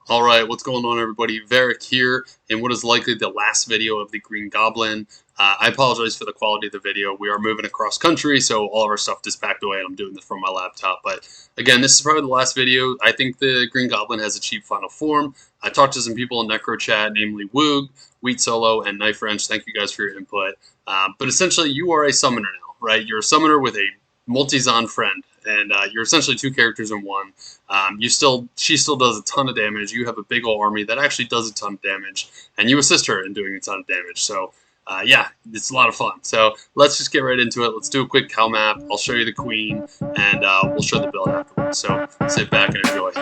Alright, what's going on everybody? Varric here in what is likely the last video of the Green Goblin. I apologize for the quality of the video. We are moving across country, so all of our stuff is packed away and I'm doing this from my laptop. But again, this is probably the last video. I think the Green Goblin has achieved final form. I talked to some people in Necro Chat, namely Woog, Wheat Solo, and Knife Wrench. Thank you guys for your input. But essentially, you are a summoner now, right? You're a summoner with a multi-zon friend, and you're essentially two characters in one. She still does a ton of damage. You have a big old army that actually does a ton of damage, and you assist her in doing a ton of damage. So, yeah, it's a lot of fun. So let's just get right into it. Let's do a quick cow map. I'll show you the queen, and we'll show the build afterwards. So sit back and enjoy.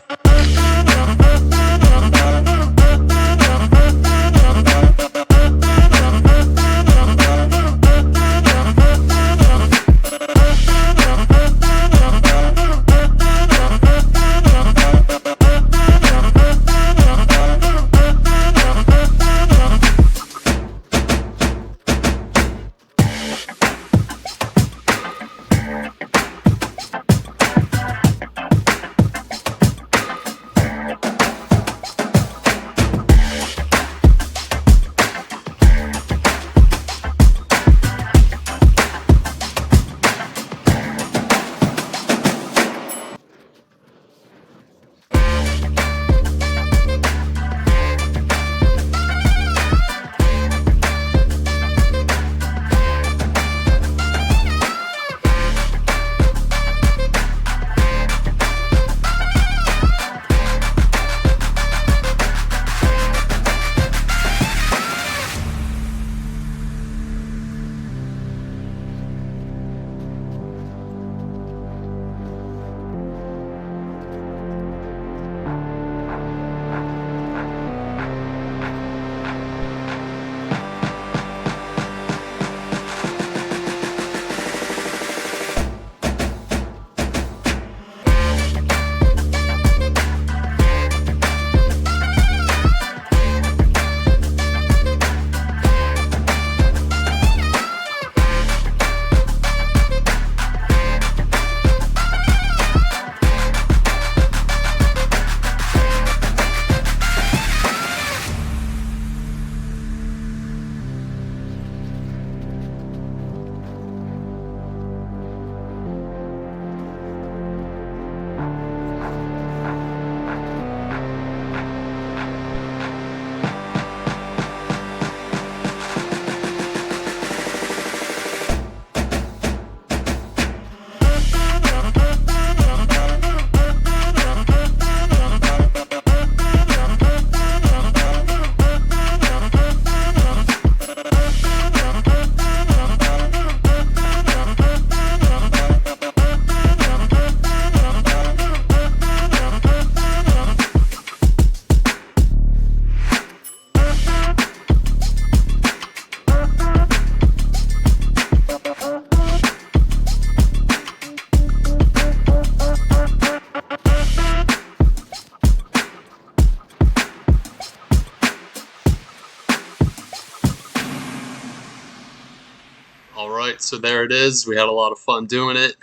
Alright, so there it is. We had a lot of fun doing it.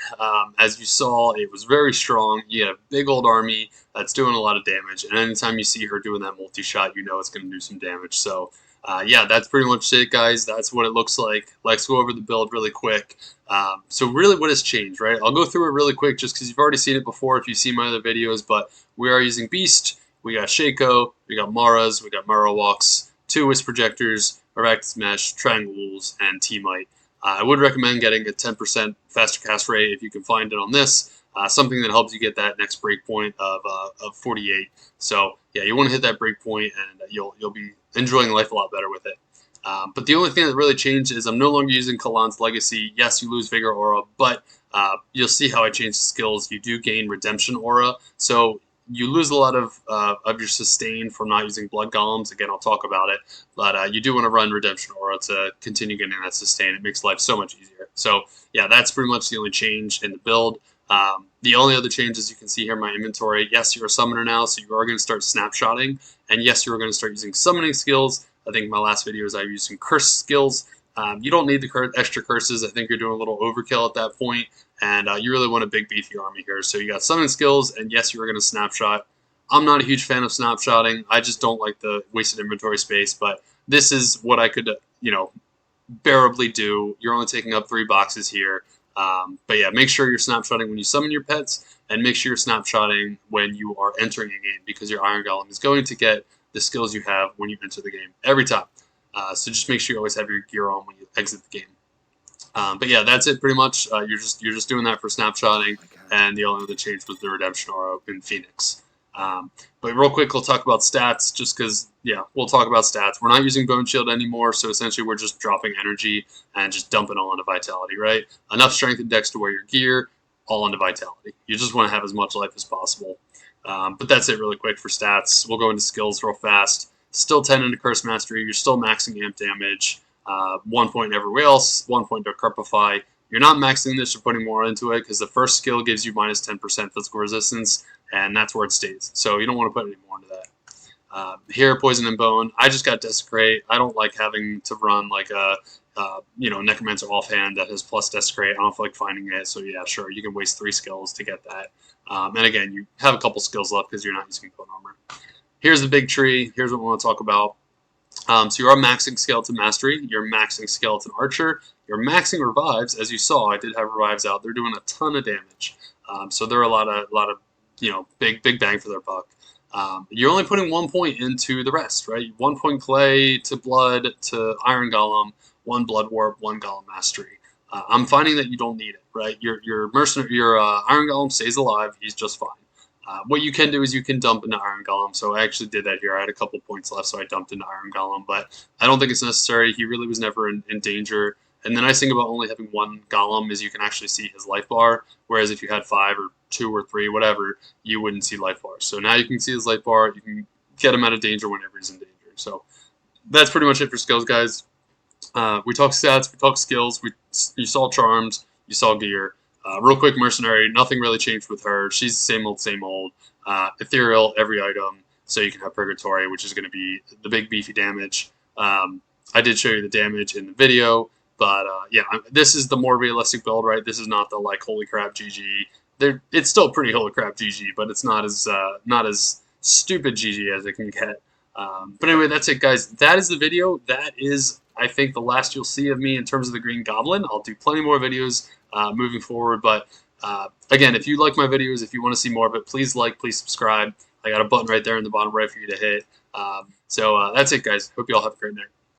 As you saw, it was very strong. You had a big old army that's doing a lot of damage, and anytime you see her doing that multi-shot, you know it's going to do some damage. So, yeah, that's pretty much it, guys. That's what it looks like. Let's go over the build really quick. So really what has changed, right? I'll go through it really quick just because you've already seen it before if you've seen my other videos, but we are using Beast, we got Shaco, we got Maras, we got Marowaks, 2 Wisp Projectors, Arachnid Mesh, Triangle Wolves, and T-Mite. I would recommend getting a 10% faster cast rate if you can find it on this. Something that helps you get that next breakpoint of 48. So yeah, you want to hit that breakpoint, and you'll be enjoying life a lot better with it. But the only thing that really changed is I'm no longer using Kalan's Legacy. Yes, you lose Vigor Aura, but you'll see how I changed the skills. You do gain Redemption Aura, so you lose a lot of your sustain from not using Blood Golems. Again, I'll talk about it, but you do want to run Redemption Aura to continue getting that sustain. It makes life so much easier. So yeah, that's pretty much the only change in the build. The only other changes you can see here in my inventory, yes, you're a summoner now, so you are going to start snapshotting, and yes, you're going to start using summoning skills. I think my last video is I used some curse skills. You don't need the extra curses. I think you're doing a little overkill at that point, and you really want a big beefy army here. So you got summoning skills, and yes, you're going to snapshot. I'm not a huge fan of snapshotting. I just don't like the wasted inventory space, but this is what I could, bearably do. You're only taking up 3 boxes here. But yeah, make sure you're snapshotting when you summon your pets, and make sure you're snapshotting when you are entering a game, because your Iron Golem is going to get the skills you have when you enter the game every time. So just make sure you always have your gear on when you exit the game. But yeah, that's it pretty much. You're just doing that for snapshotting, and the only other change was the redemption aura in Phoenix. But real quick, we'll talk about stats, just because, yeah, we'll talk about stats. We're not using Bone Shield anymore, so essentially we're just dropping energy and just dumping all into Vitality, right? Enough strength and dex to wear your gear, all into Vitality. You just want to have as much life as possible. But that's it really quick for stats. We'll go into skills real fast. Still 10 into Curse Mastery. You're still maxing amp damage. 1 point everywhere else. 1 point to Carpify. You're not maxing this or putting more into it, because the first skill gives you minus 10% physical resistance, and that's where it stays. So you don't want to put any more into that. Here, Poison and Bone. I just got Desecrate. I don't like having to run like a Necromancer offhand that has plus Desecrate. I don't feel like finding it. So yeah, sure, you can waste 3 skills to get that. And again, you have a couple skills left because you're not using Bone Armor. Here's the big tree. Here's what we want to talk about. So you are maxing Skeleton Mastery. You're maxing Skeleton Archer. You're maxing Revives. As you saw, I did have Revives out. They're doing a ton of damage. So they're a lot of big bang for their buck. You're only putting 1 point into the rest, right? 1 point Clay to Blood to Iron Golem, 1 Blood Warp, 1 Golem Mastery. I'm finding that you don't need it, right? Your Mercenary, your Iron Golem stays alive. He's just fine. What you can do is you can dump into Iron Golem. So I actually did that here. I had a couple points left, so I dumped into Iron Golem. But I don't think it's necessary. He really was never in danger. And the nice thing about only having 1 Golem is you can actually see his life bar. Whereas if you had 5 or 2 or 3, whatever, you wouldn't see life bars. So now you can see his life bar. You can get him out of danger whenever he's in danger. So that's pretty much it for skills, guys. We talked stats. We talked skills. You saw charms. You saw gear. Real quick, Mercenary, nothing really changed with her. She's the same old, same old. Ethereal, every item, so you can have Purgatory, which is going to be the big beefy damage. I did show you the damage in the video, but yeah, this is the more realistic build, right? This is not the, like, holy crap GG. It's still pretty holy crap GG, but it's not as stupid GG as it can get. But anyway, that's it, guys. That is the video. That is, I think, the last you'll see of me in terms of the Green Goblin. I'll do plenty more videos moving forward, but again, if you like my videos, if you want to see more of it, please like, please subscribe. I got a button right there in the bottom right for you to hit. So that's it, guys. Hope you all have a great night.